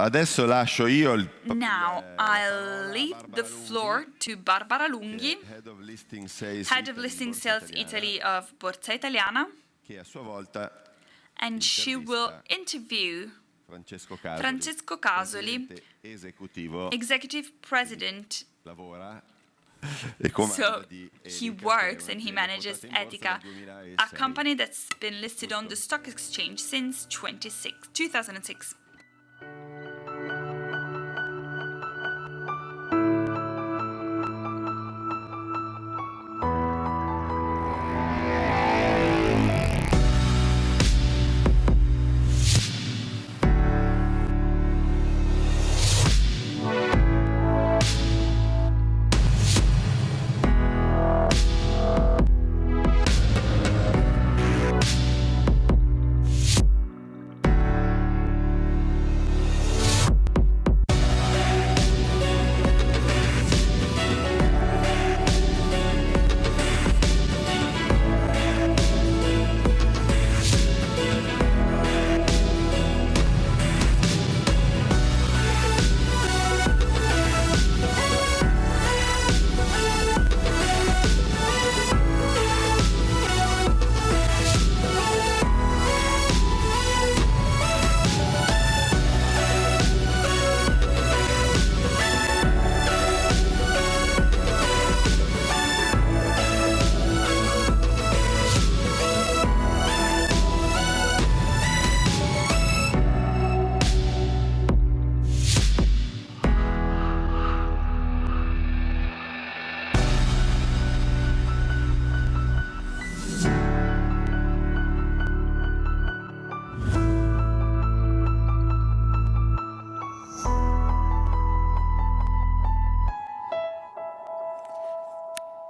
Adesso lascio io Now I'll leave the floor to Barbara Lunghi, Head of Listing Sales Head of Listing Sales Italy of Borsa Italiana, che a sua volta and she will interview Francesco Casoli, esecutivo, Executive President. lavora So he works and he manages Etica, a company that's been listed on the stock exchange since 2006.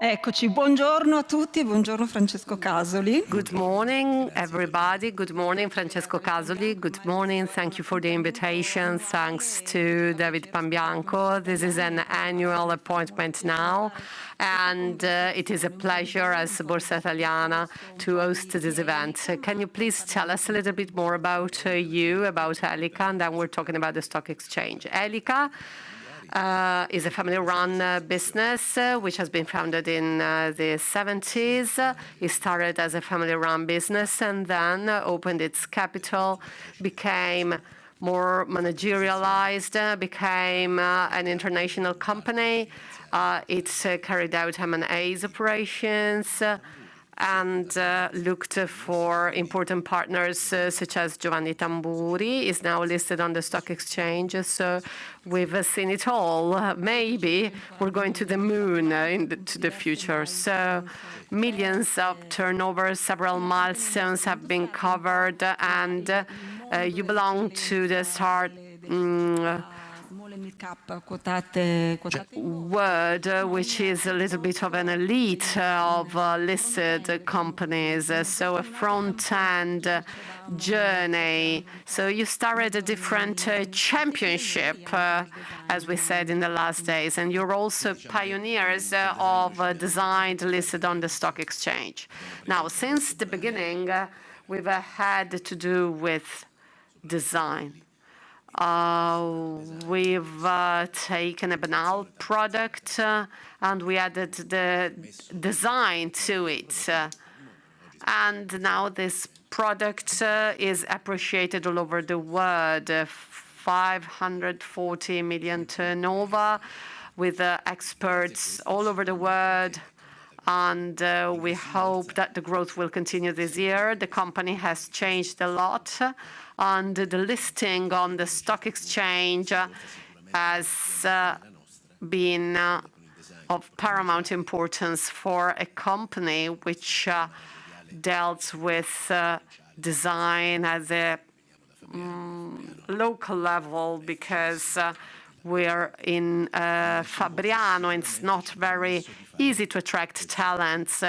Eccoci, buongiorno a tutti, buongiorno Francesco Casoli. Good morning, everybody. Good morning, Francesco Casoli. Good morning. Thank you for the invitation. Thanks to David Pambianco. This is an annual appointment now, and it is a pleasure as Borsa Italiana to host this event. Can you please tell us a little bit more about you, about Elica, and then we're talking about the stock exchange. Elica is a family-run business which has been founded in the 70s. It started as a family-run business and then opened its capital, became more managerialized, became an international company. It carried out M&As operations and looked for important partners such as Giovanni Tamburi, is now listed on the stock exchange. So we've seen it all. Maybe we're going to the moon to the future. So millions of turnover, several milestones have been covered, and you belong to the start word, which is a little bit of an elite of listed companies, so a front-end journey. So you started a different championship, as we said in the last days, and you're also pioneers of design listed on the stock exchange. Now, since the beginning, we've had to do with design. We've taken a banal product and we added the design to it. And now this product is appreciated all over the world. 540 million turnover with experts all over the world. And we hope that the growth will continue this year. The company has changed a lot, and the listing on the stock exchange has been of paramount importance for a company which dealt with design at a local level, because we're in Fabriano, and it's not very easy to attract talents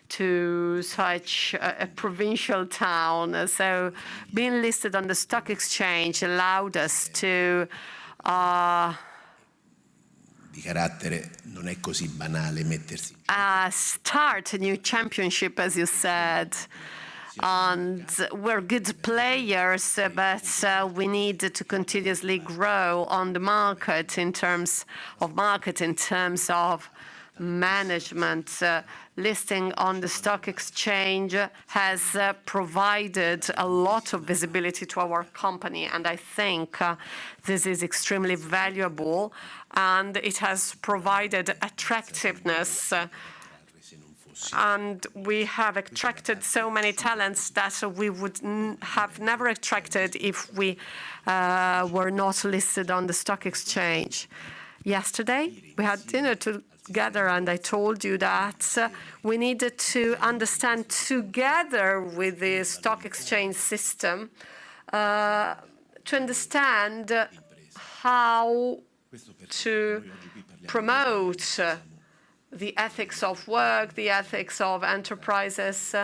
to such a provincial town. So being listed on the stock exchange allowed us to start a new championship, as you said. And we're good players, but we need to continuously grow on the market in terms of management. Listing on the stock exchange has provided a lot of visibility to our company, and I think this is extremely valuable, and it has provided attractiveness. And we have attracted so many talents that we would have never attracted if we were not listed on the stock exchange. Yesterday, we had dinner together, and I told you that we needed to understand together with the stock exchange system to understand how to promote the ethics of work, the ethics of enterprises.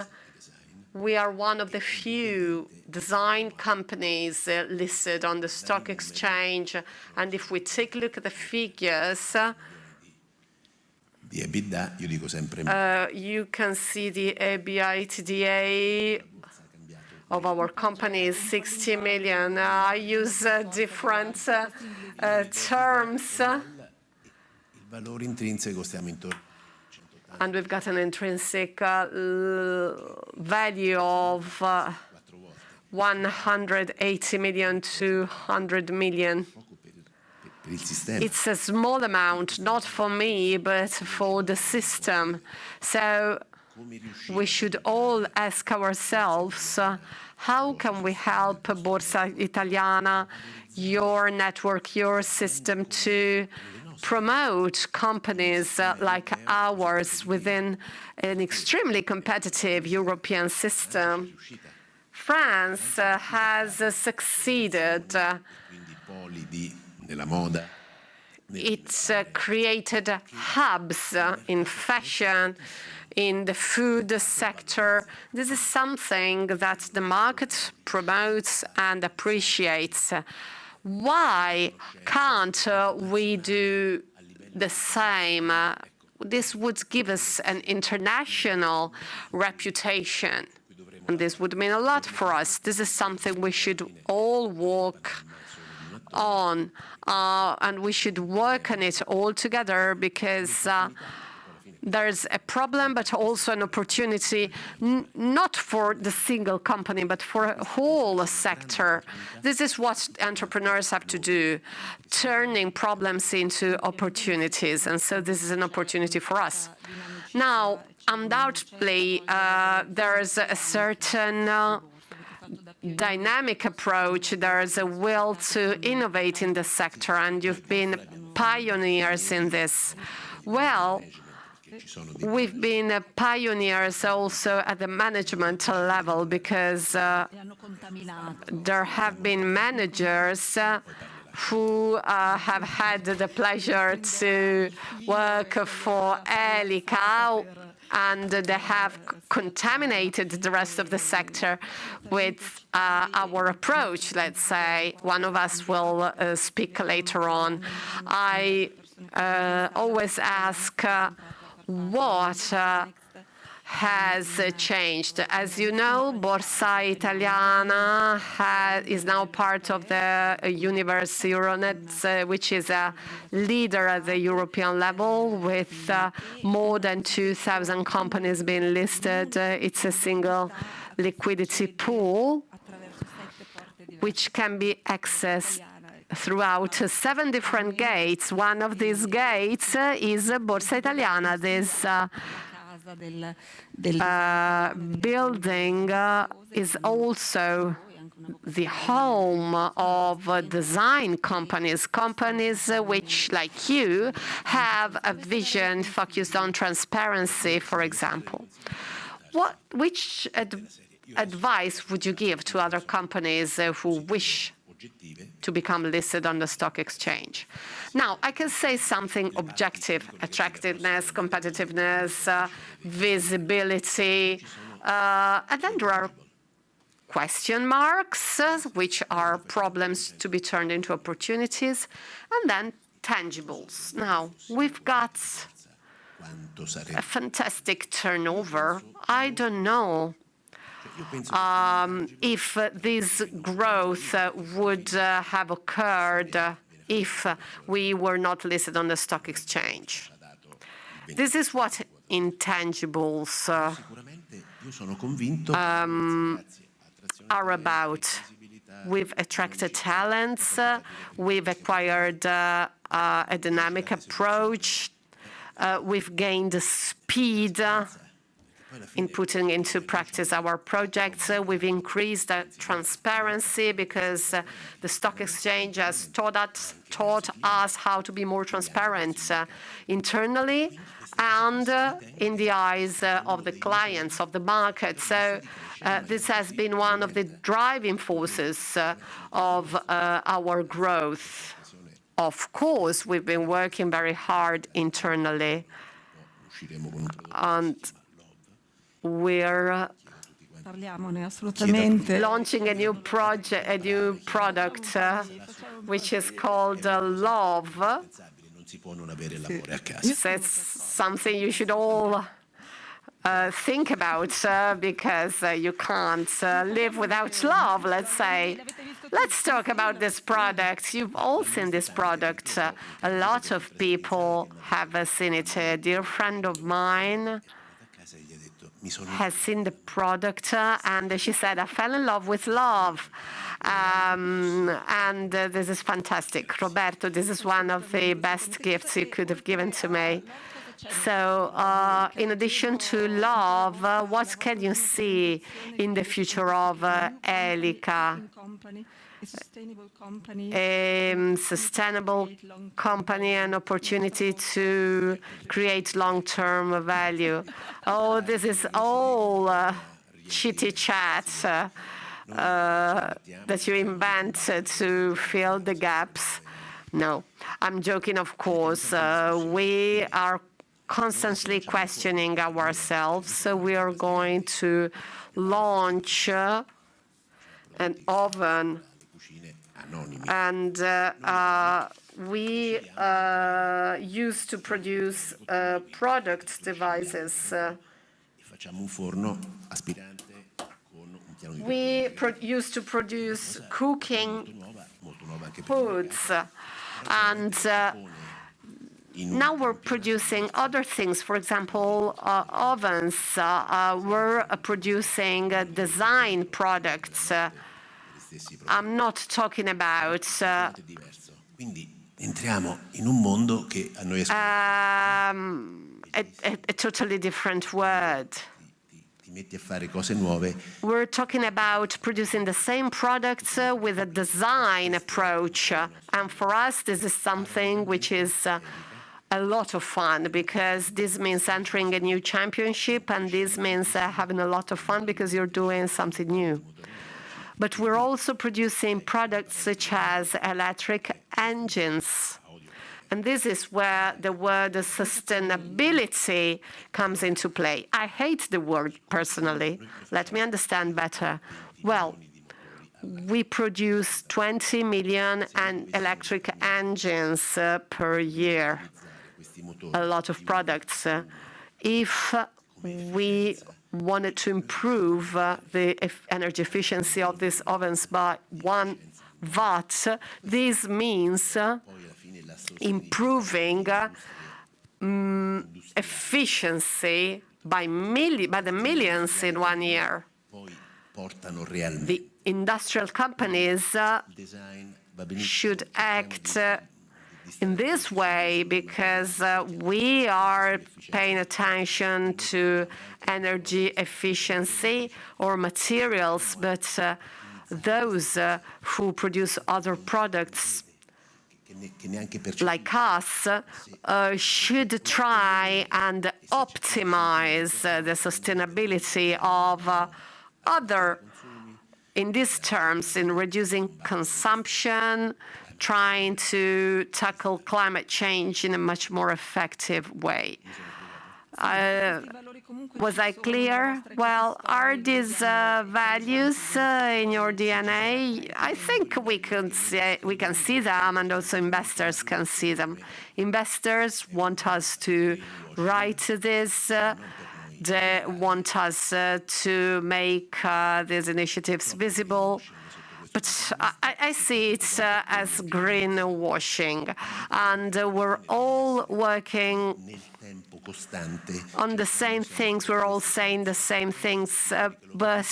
We are one of the few design companies listed on the stock exchange. And if we take a look at the figures, you can see the EBITDA of our company is 60 million. I use different terms. And we've got an intrinsic value of 180 million to 100 million. It's a small amount, not for me, but for the system. So we should all ask ourselves, how can we help Borsa Italiana, your network, your system, to promote companies like ours within an extremely competitive European system? France has succeeded. It's created hubs in fashion, in the food sector. This is something that the market promotes and appreciates. Why can't we do the same? This would give us an international reputation, and this would mean a lot for us. This is something we should all work on, and we should work on it all together, because there's a problem, but also an opportunity, not for the single company, but for a whole sector. This is what entrepreneurs have to do, turning problems into opportunities. And so this is an opportunity for us. Now, undoubtedly, there is a certain dynamic approach. There is a will to innovate in the sector, and you've been pioneers in this. Well, we've been pioneers also at the management level, because there have been managers who have had the pleasure to work for Elica, and they have contaminated the rest of the sector with our approach, let's say. One of us will speak later on. I always ask what has changed. As you know, Borsa Italiana is now part of the Universe Euronet, which is a leader at the European level, with more than 2,000 companies being listed. It's a single liquidity pool which can be accessed throughout 7 different gates. One of these gates is Borsa Italiana. This building is also the home of design companies, which, like you, have a vision focused on transparency, for example. Which advice would you give to other companies who wish to become listed on the stock exchange? Now, I can say something objective: attractiveness, competitiveness, visibility, and then there are question marks, which are problems to be turned into opportunities, and then tangibles. Now, we've got a fantastic turnover. I don't know if this growth would have occurred if we were not listed on the stock exchange. This is what intangibles are about. We've attracted talents, we've acquired a dynamic approach, we've gained speed in putting into practice our projects. We've increased transparency because the stock exchange has taught us how to be more transparent internally and in the eyes of the clients, of the market. So this has been one of the driving forces of our growth. Of course, we've been working very hard internally, and we're launching a new product, which is called Love. It's something you should all think about because you can't live without love, let's say. Let's talk about this product. You've all seen this product. A lot of people have seen it. A dear friend of mine has seen the product and she said, I fell in love with love. And this is fantastic. Roberto, this is one of the best gifts you could have given to me. So in addition to love, what can you see in the future of Elica? A sustainable company, an opportunity to create long-term value. Oh, this is all chitty chat that you invented to fill the gaps. No, I'm joking, of course. We are constantly questioning ourselves. So we are going to launch an oven. And we used to produce product devices. We used to produce cooking foods, and now we're producing other things. For example, ovens. We're producing design products. I'm not talking about a totally different word. We're talking about producing the same products with a design approach. And for us, this is something which is a lot of fun, because this means entering a new championship, and this means having a lot of fun because you're doing something new. But we're also producing products such as electric engines. And this is where the word sustainability comes into play. I hate the word personally. Let me understand better. Well, we produce 20 million electric engines per year. A lot of products. If we wanted to improve the energy efficiency of these ovens by 1 watt, this means improving efficiency by the millions in 1 year. The industrial companies should act in this way because we are paying attention to energy efficiency or materials, but those who produce other products like us should try and optimize the sustainability of other, in these terms, in reducing consumption, trying to tackle climate change in a much more effective way. Was I clear? Well, are these values in your DNA? I think we can see them, and also investors can see them. Investors want us to write this they want us to make these initiatives visible. But I see it as greenwashing, and we're all working on the same things, we're all saying the same things, but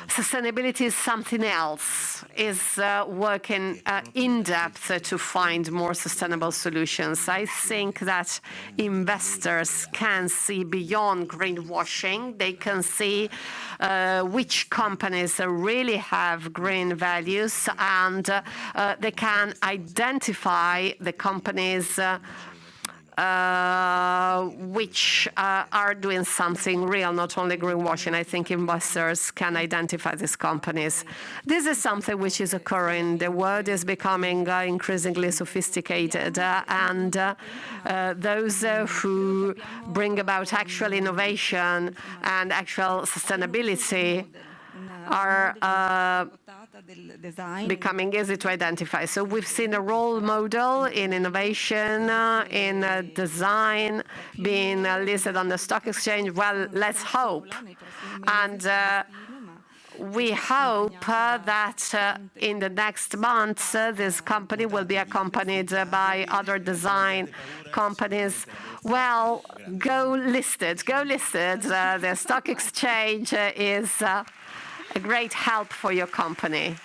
sustainability is something else, is working in depth to find more sustainable solutions. I think that investors can see beyond greenwashing. They can see which companies really have green values, and they can identify the companies which are doing something real, not only greenwashing. I think investors can identify these companies. This is something which is occurring. The world is becoming increasingly sophisticated, and those who bring about actual innovation and actual sustainability are becoming easy to identify. So we've seen a role model in innovation, in design, being listed on the stock exchange. Well, let's hope. And we hope that in the next months, this company will be accompanied by other design companies. Well, go listed, go listed. The stock exchange is a great help for your company.